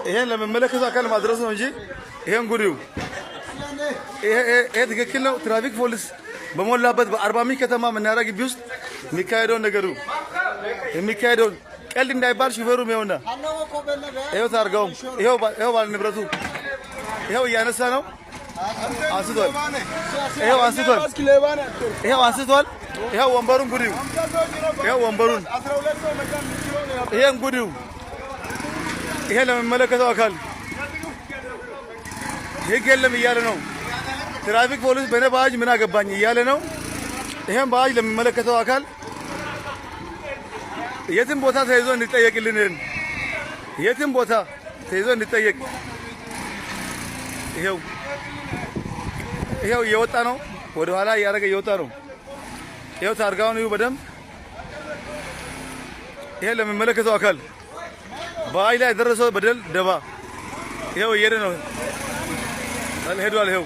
ይሄን ለመመለከቱ አካል ማድረስ ነው እንጂ ይሄን ጉሪው ይሄ ትክክል ነው። ትራፊክ ፖሊስ በሞላበት በአርባ ምንጭ ከተማ መናኸሪያ ግቢ ውስጥ የሚካሄደውን ነገሩ የሚካሄደውን ቀልድ እንዳይባል ሹፌሩም ይኸውና ይኸው ታርጋውም ይኸው ባለ ንብረቱ ይኸው እያነሳ ነው። አንስቷል። ይኸው አንስቷል። ይኸው አንስቷል። ይኸው ወንበሩን ጉዲው ይኸው ወንበሩን ይሄን ጉዲው ይሄ ለመመለከተው አካል ህግ የለም እያለ ነው። ትራፊክ ፖሊስ በእኔ ባጅ ምን አገባኝ እያለ ነው። ይሄን ባጅ ለሚመለከተው አካል የትም ቦታ ተይዞ እንዲጠየቅልን የትም ቦታ ተይዞ እንዲጠየቅ ይሄው እየወጣ ነው። ወደ ኋላ እያደረገ እየወጣ ነው። ይሄው ታርጋውን ይሁ በደንብ ይሄ ለሚመለከተው አካል ባጅ ላይ የደረሰው በደል ደባ ይሄው እየሄደ ነው። ሄዷል። ይሄው